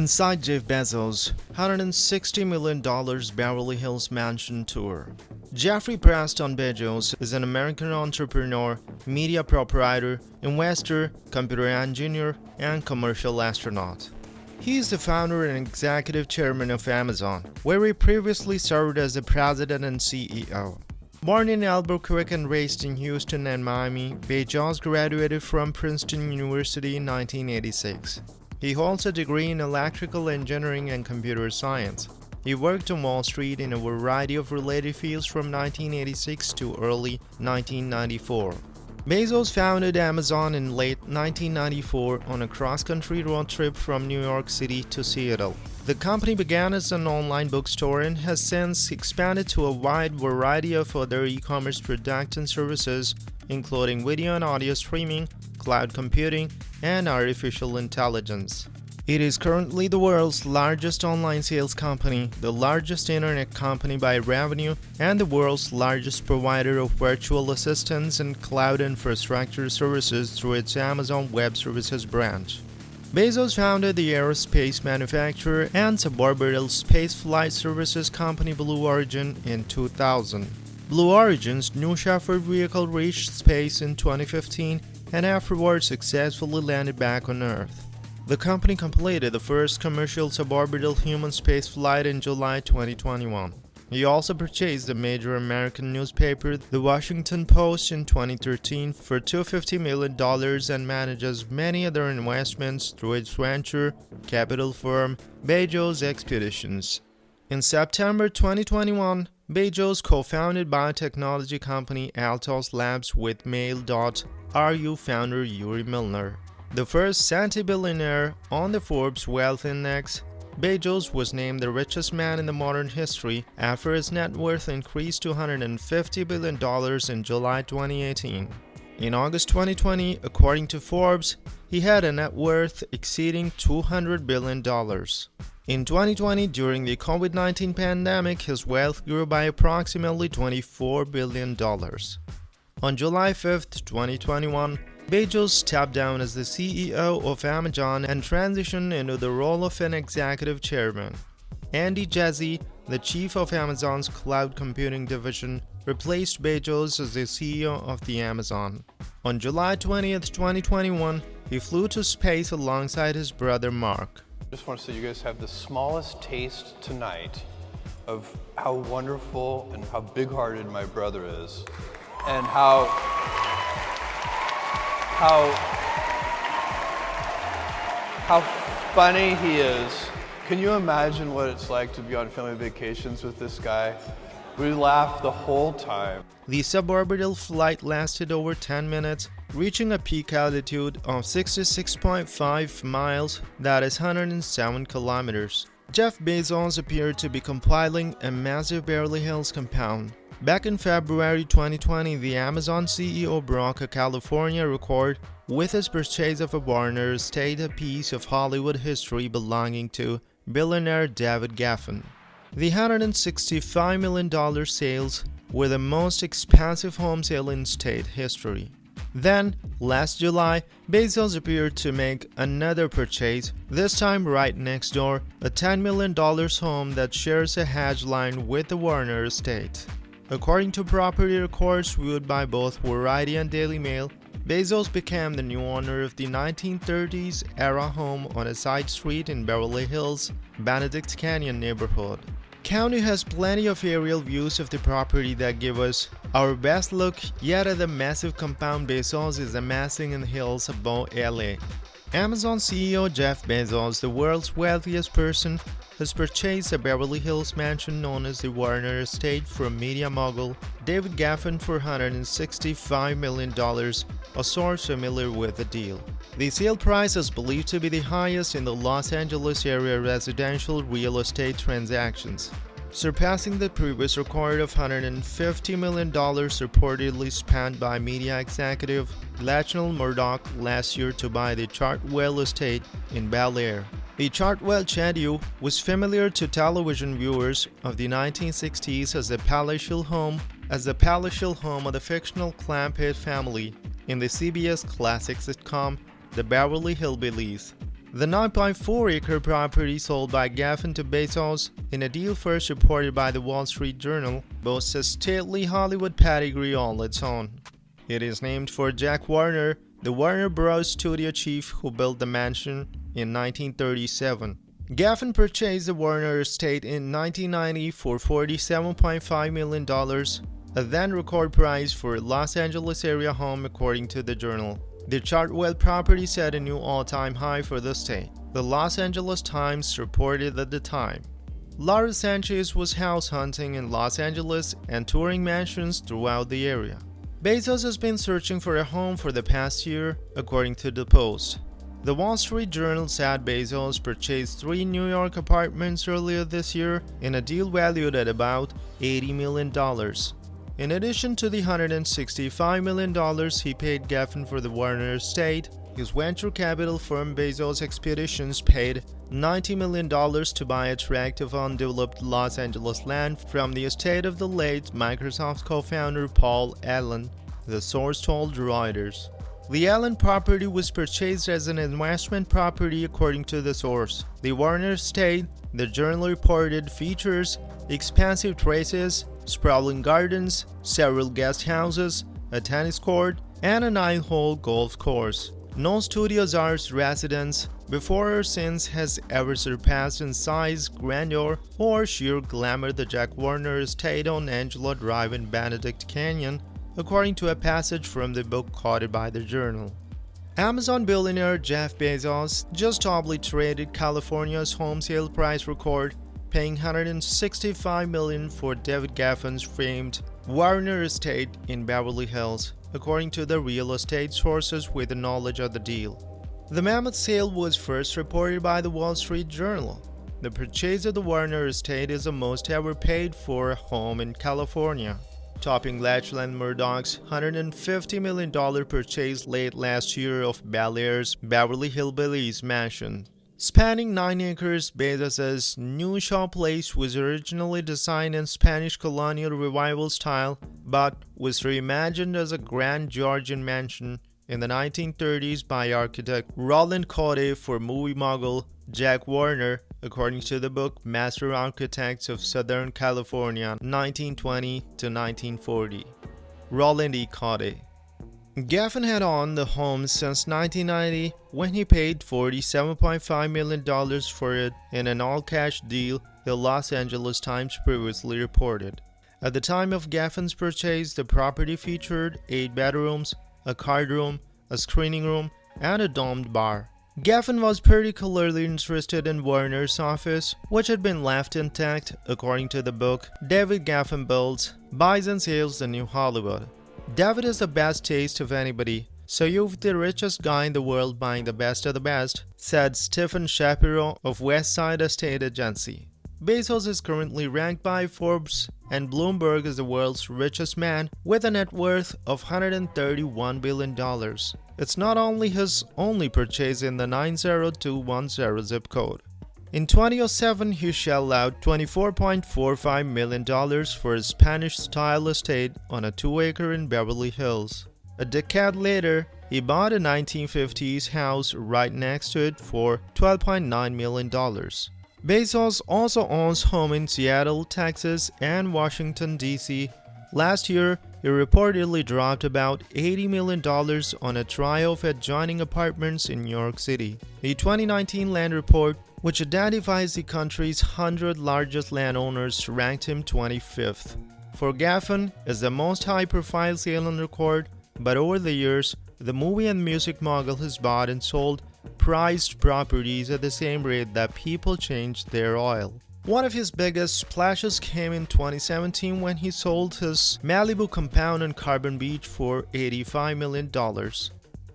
Inside Jeff Bezos' $160 million Beverly Hills mansion tour. Jeffrey Preston Bezos is an American entrepreneur, media proprietor, investor, computer engineer, and commercial astronaut. He is the founder and executive chairman of Amazon, where he previously served as the president and CEO. Born in Albuquerque and raised in Houston and Miami, Bezos graduated from Princeton University in 1986. He holds a degree in electrical engineering and computer science. He worked on Wall Street in a variety of related fields from 1986 to early 1994. Bezos founded Amazon in late 1994 on a cross-country road trip from New York City to Seattle. The company began as an online bookstore and has since expanded to a wide variety of other e-commerce products and services, including video and audio streaming, cloud computing, and artificial intelligence. It is currently the world's largest online sales company, the largest internet company by revenue, and the world's largest provider of virtual assistants and cloud infrastructure services through its Amazon Web Services branch. Bezos founded the aerospace manufacturer and suborbital spaceflight services company Blue Origin in 2000. Blue Origin's New Shepard vehicle reached space in 2015 and afterwards successfully landed back on Earth. The company completed the first commercial suborbital human spaceflight in July 2021. He also purchased the major American newspaper, The Washington Post, in 2013 for $250 million and manages many other investments through its venture capital firm, Bezos Expeditions. In September 2021, Bezos co-founded biotechnology company Altos Labs with Mail.ru founder Yuri Milner. The first centibillionaire on the Forbes Wealth Index, Bezos was named the richest man in the modern history after his net worth increased to $150 billion in July 2018. In August 2020, according to Forbes, he had a net worth exceeding $200 billion. In 2020, during the COVID-19 pandemic, his wealth grew by approximately $24 billion. On July 5, 2021, Bezos stepped down as the CEO of Amazon and transitioned into the role of an executive chairman. Andy Jassy, the chief of Amazon's cloud computing division, replaced Bezos as the CEO of the Amazon. On July 20, 2021, he flew to space alongside his brother Mark. I just want to say you guys have the smallest taste tonight of how wonderful and how big-hearted my brother is, and how funny he is. Can you imagine what it's like to be on family vacations with this guy? We laugh the whole time. The suborbital flight lasted over 10 minutes, reaching a peak altitude of 66.5 miles, that is 107 kilometers. Jeff Bezos appeared to be compiling a massive Beverly Hills compound. Back in February 2020, the Amazon CEO broke a California record with his purchase of a Warner estate, a piece of Hollywood history belonging to billionaire David Geffen. The $165 million sales were the most expensive home sale in state history. Then, last July, Bezos appeared to make another purchase, this time right next door, a $10 million home that shares a hedge line with the Warner estate. According to property records viewed by both Variety and Daily Mail, Bezos became the new owner of the 1930s-era home on a side street in Beverly Hills, Benedict Canyon neighborhood. County has plenty of aerial views of the property that give us our best look yet at the massive compound Bezos is amassing in the hills above LA. Amazon CEO Jeff Bezos, the world's wealthiest person, has purchased a Beverly Hills mansion known as the Warner Estate from media mogul David Geffen for $165 million, a source familiar with the deal. The sale price is believed to be the highest in the Los Angeles area residential real estate transactions, surpassing the previous record of $150 million reportedly spent by media executive Lachlan Murdoch last year to buy the Chartwell estate in Bel Air. The Chartwell Chateau was familiar to television viewers of the 1960s as the palatial home of the fictional Clampett family in the CBS classic sitcom The Beverly Hillbillies. The 9.4-acre property sold by Gaffin to Bezos in a deal first reported by the Wall Street Journal boasts a stately Hollywood pedigree all its own. It is named for Jack Warner, the Warner Bros. Studio chief who built the mansion in 1937. Gaffin purchased the Warner estate in 1990 for $47.5 million, a then record price for a Los Angeles area home according to the Journal. The Chartwell property set a new all-time high for the state. The Los Angeles Times reported at the time. Laura Sanchez was house hunting in Los Angeles and touring mansions throughout the area. Bezos has been searching for a home for the past year, according to the Post. The Wall Street Journal said Bezos purchased 3 New York apartments earlier this year in a deal valued at about $80 million. In addition to the $165 million he paid Gaffin for the Warner estate, his venture capital firm Bezos Expeditions paid $90 million to buy a tract of undeveloped Los Angeles land from the estate of the late Microsoft co-founder Paul Allen, the source told Reuters. The Allen property was purchased as an investment property according to the source. The Warner estate, the Journal reported, features expansive terraces, sprawling gardens, several guest houses, a tennis court, and a 9-hole golf course. No studio czar's residence, before or since, has ever surpassed in size, grandeur, or sheer glamour the Jack Warner estate on Angelo Drive in Benedict Canyon, according to a passage from the book quoted by the Journal. Amazon billionaire Jeff Bezos just obliterated California's home sale price record, paying $165 million for David Gaffin's famed Warner estate in Beverly Hills, according to the real estate sources with the knowledge of the deal. The mammoth sale was first reported by the Wall Street Journal. The purchase of the Warner estate is the most ever paid for a home in California, topping Lachlan Murdoch's $150 million purchase late last year of Bel Air's Beverly Hillbillies mansion. Spanning 9 acres, Bezos' new showplace was originally designed in Spanish colonial revival style, but was reimagined as a grand Georgian mansion in the 1930s by architect Roland Cody for movie mogul Jack Warner, according to the book Master Architects of Southern California, 1920 to 1940. Roland E. Cody. Gaffin had owned the home since 1990 when he paid $47.5 million for it in an all-cash deal, the Los Angeles Times previously reported. At the time of Gaffin's purchase, the property featured 8 bedrooms, a card room, a screening room, and a domed bar. Gaffin was particularly interested in Warner's office, which had been left intact, according to the book David Gaffin Builds, Buys and Sells the New Hollywood. David is the best taste of anybody, so you've the richest guy in the world buying the best of the best, said Stephen Shapiro of West Side Estate Agency. Bezos is currently ranked by Forbes and Bloomberg as the world's richest man with a net worth of $131 billion. It's not only his only purchase in the 90210 zip code. In 2007, he shelled out $24.45 million for his Spanish-style estate on a 2-acre in Beverly Hills. A decade later, he bought a 1950s house right next to it for $12.9 million. Bezos also owns homes in Seattle, Texas, and Washington, D.C. Last year, he reportedly dropped about $80 million on a trio of adjoining apartments in New York City. The 2019 Land Report, which identifies the country's 100 largest landowners, ranked him 25th. For Gaffin, is the most high-profile sale on record, but over the years, the movie and music mogul has bought and sold prized properties at the same rate that people change their oil. One of his biggest splashes came in 2017 when he sold his Malibu compound on Carbon Beach for $85 million.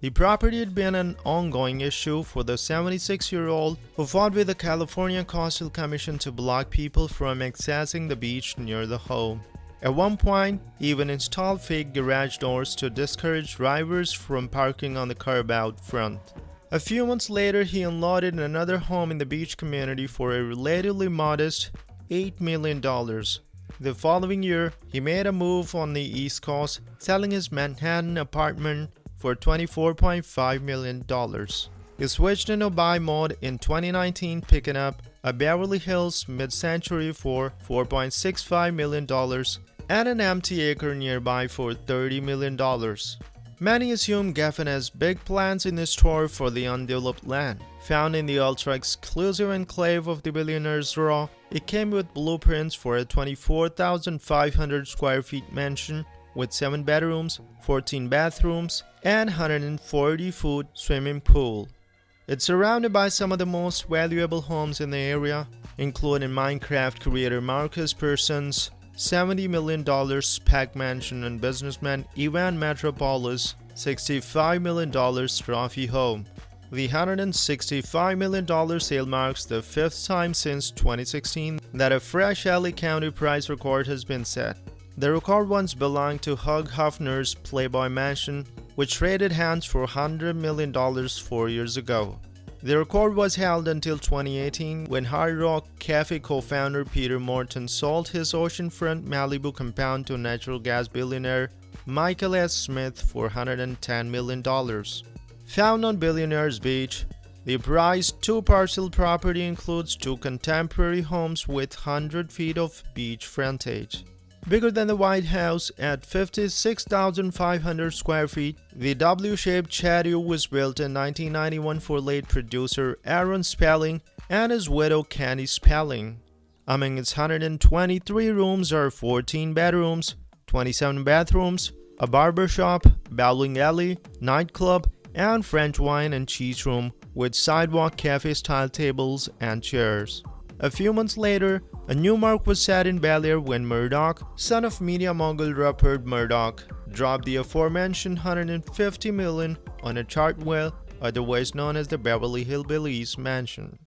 The property had been an ongoing issue for the 76-year-old who fought with the California Coastal Commission to block people from accessing the beach near the home. At one point, he even installed fake garage doors to discourage drivers from parking on the curb out front. A few months later, he unloaded another home in the beach community for a relatively modest $8 million. The following year, he made a move on the East Coast, selling his Manhattan apartment for $24.5 million. He switched into buy mode in 2019, picking up a Beverly Hills mid-century for $4.65 million and an empty acre nearby for $30 million. Many assume Geffen has big plans in store for the undeveloped land. Found in the ultra-exclusive enclave of the billionaire's row, it came with blueprints for a 24,500 square feet mansion with 7 bedrooms, 14 bathrooms, and 140-foot swimming pool. It's surrounded by some of the most valuable homes in the area, including Minecraft creator Marcus Persons' $70 million spec mansion and businessman Ivan Metropoulos' $65 million trophy home. The $165 million sale marks the 5th time since 2016 that a fresh LA County price record has been set. The record once belonged to Hugh Hefner's Playboy Mansion, which traded hands for $100 million 4 years ago. The record was held until 2018 when Hard Rock Cafe co-founder Peter Morton sold his oceanfront Malibu compound to natural gas billionaire Michael S. Smith for $110 million. Found on Billionaire's Beach, the prized 2-parcel property includes 2 contemporary homes with 100 feet of beach frontage. Bigger than the White House at 56,500 square feet, the W-shaped chateau was built in 1991 for late producer Aaron Spelling and his widow Candy Spelling. Among its 123 rooms are 14 bedrooms, 27 bathrooms, a barbershop, bowling alley, nightclub, and French wine and cheese room with sidewalk cafe-style tables and chairs. A few months later, a new mark was set in Bel Air when Murdoch, son of media mogul Rupert Murdoch, dropped the aforementioned $150 million on a chart whale, otherwise known as the Beverly Hillbillies Mansion.